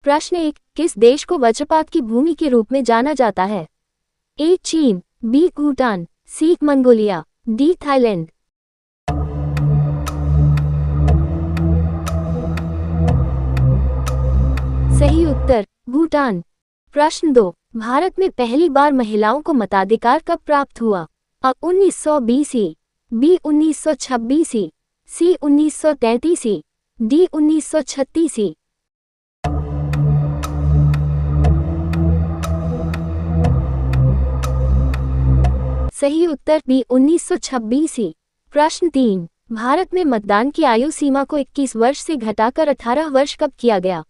प्रश्न 1, किस देश को वज्रपात की भूमि के रूप में जाना जाता है? ए. चीन, B. Bhutan, C. Mongolia, D. Thailand. सही उत्तर भूटान। प्रश्न 2, भारत में पहली बार महिलाओं को मताधिकार कब प्राप्त हुआ? अ. 1920, बी. 1926, सी. 1933, डी. 1936। सही उत्तर बी. 1926। प्रश्न 3, भारत में मतदान की आयु सीमा को 21 वर्ष से घटाकर 18 वर्ष कब किया गया?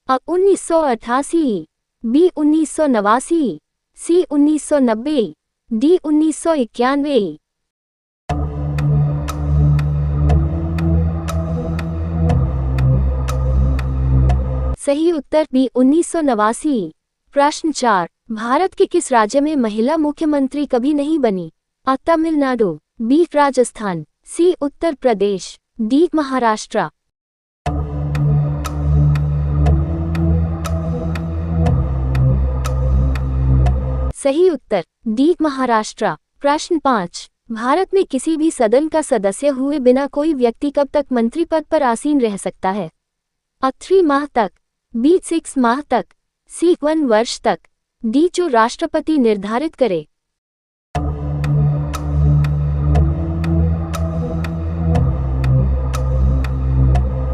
अ. 1988, बी. 1989, सी. 1990, डी. 1991। सही उत्तर बी. 1989। प्रश्न 4, भारत के किस राज्य में महिला मुख्यमंत्री कभी नहीं बनी? अ. तमिलनाडु, बी. राजस्थान, सी. उत्तर प्रदेश, डी. महाराष्ट्र। सही उत्तर डी. महाराष्ट्र। प्रश्न 5, भारत में किसी भी सदन का सदस्य हुए बिना कोई व्यक्ति कब तक मंत्री पद पर आसीन रह सकता है? अ. 3 माह तक, बी. 6 माह तक, सी. 1 वर्ष तक, डी. जो राष्ट्रपति निर्धारित करे।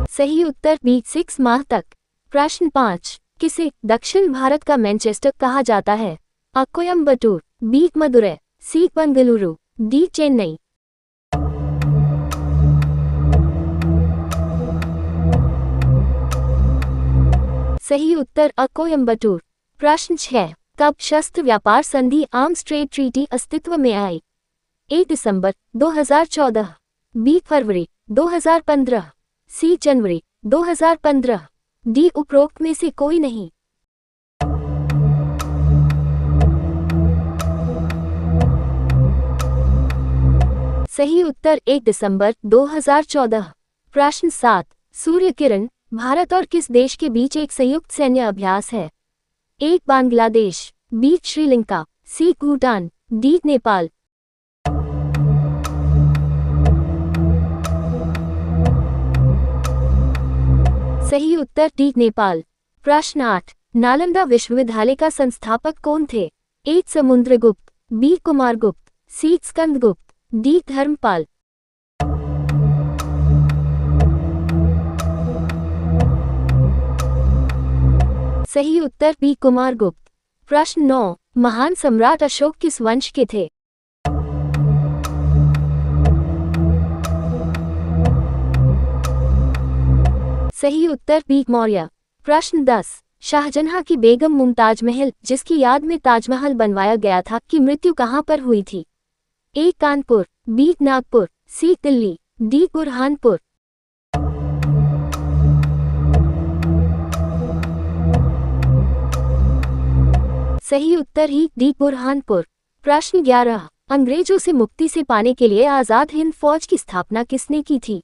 सही उत्तर बी. 6 माह तक। प्रश्न 5, किसे दक्षिण भारत का मैनचेस्टर कहा जाता है? अ. कोयम्बटूर, बी. मदुरै, सी. बेंगलुरु, डी. चेन्नई। सही उत्तर अ. कोयम्बटूर। प्रश्न 6, कब शस्त्र व्यापार संधि आर्म्स ट्रेड ट्रीटी अस्तित्व में आई? ए. दिसंबर 2014, बी. फरवरी 2015, सी. जनवरी 2015, डी. उपरोक्त में से कोई नहीं। सही उत्तर 1 दिसंबर 2014। प्रश्न 7, सूर्य किरण भारत और किस देश के बीच एक संयुक्त सैन्य अभ्यास है? ए. बांग्लादेश, बी. श्रीलंका, सी. भूटान, डी. नेपाल। सही उत्तर डी. नेपाल। प्रश्न 8, नालंदा विश्वविद्यालय का संस्थापक कौन थे? ए. समुद्रगुप्त, बी. कुमारगुप्त, सी. स्कंदगुप्त, डी. धर्मपाल। सही उत्तर बी. कुमारगुप्त। प्रश्न 9, महान सम्राट अशोक किस वंश के थे? सही उत्तर बी. मौर्य। प्रश्न 10, शाहजहां की बेगम मुमताज महल जिसकी याद में ताजमहल बनवाया गया था की मृत्यु कहां पर हुई थी? ए. कानपुर, बी. नागपुर, सी. दिल्ली, डी. बुरहानपुर। सही उत्तर ही डी. बुरहानपुर। प्रश्न 11, अंग्रेजों से मुक्ति से पाने के लिए आजाद हिंद फौज की स्थापना किसने की थी?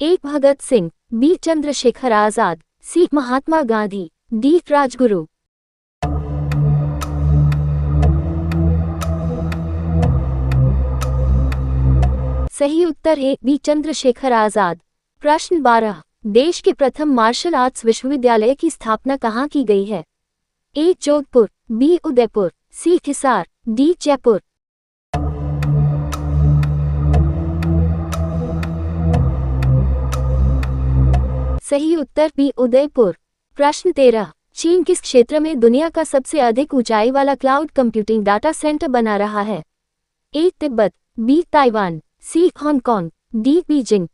ए. भगत सिंह, बी. चंद्रशेखर आजाद, सी. महात्मा गांधी, डी. राजगुरु। सही उत्तर है बी. चंद्रशेखर आजाद। प्रश्न 12, देश के प्रथम मार्शल आर्ट्स विश्वविद्यालय की स्थापना कहाँ की गई है? ए. जोधपुर, बी. उदयपुर, सी. हिसार, डी. जयपुर। सही उत्तर बी. उदयपुर। प्रश्न 13, चीन किस क्षेत्र में दुनिया का सबसे अधिक ऊंचाई वाला क्लाउड कंप्यूटिंग डाटा सेंटर बना रहा है? A. Tibet, B. Taiwan, C. Hong Kong, D. Beijing.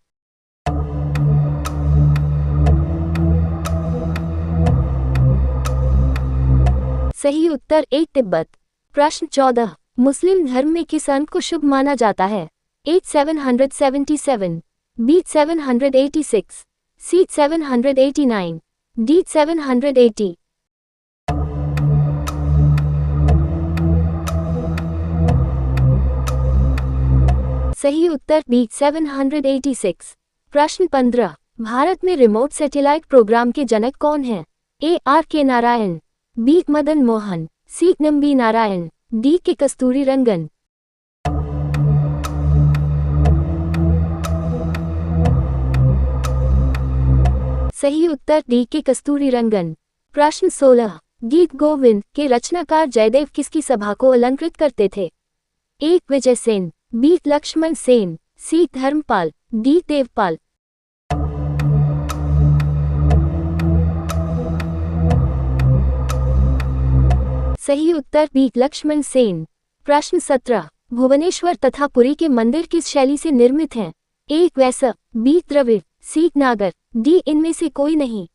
सही उत्तर ए. तिब्बत। प्रश्न 14, मुस्लिम धर्म में किस अंक को शुभ माना जाता है? ए. 777, बी. 786, सी. 789, डी. 780। सही उत्तर बी. 786। प्रश्न 15, भारत में रिमोट सैटेलाइट प्रोग्राम के जनक कौन हैं? ए आर के नारायण, बी मदन मोहन, सी नंबी नारायण, डी के कस्तूरी रंगन। सही उत्तर डी के कस्तूरी रंगन। प्रश्न 16, गीत गोविंद के रचनाकार जयदेव किसकी सभा को अलंकृत करते थे? ए विजय सेन, बी लक्ष्मण सेन, सी धर्मपाल, डी देवपाल। सही उत्तर बी लक्ष्मण सेन। प्रश्न 17, भुवनेश्वर तथा पुरी के मंदिर किस शैली से निर्मित हैं? ए वैसा, बी द्रविड़, सी नागर, डी इनमें से कोई नहीं।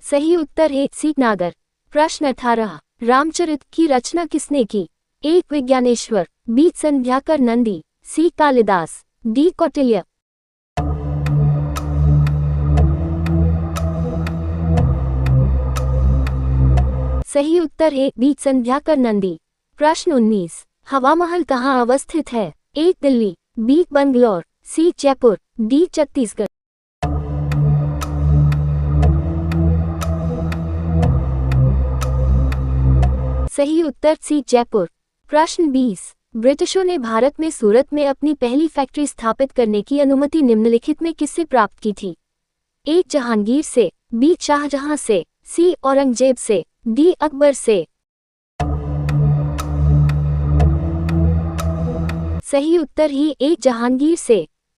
सही उत्तर है सी नागर। प्रश्न 18, रामचरित की रचना किसने की? ए विज्ञानेश्वर, बी संध्याकर नंदी, सी कालिदास, डी कौटिल्य। सही उत्तर है बी संध्याकर नंदी। प्रश्न 19, हवा महल कहाँ अवस्थित है? ए दिल्ली, बी बंगलौर, सी जयपुर, डी छत्तीसगढ़। सही उत्तर सी जयपुर। प्रश्न 20, ब्रिटिशों ने भारत में सूरत में अपनी पहली फैक्ट्री स्थापित करने की अनुमति निम्नलिखित में किससे प्राप्त की थी? ए जहांगीर से, बी शाहजहां से, सी औरंगजेब से, डी अकबर से। सही उत्तर ही ए जहांगीर से।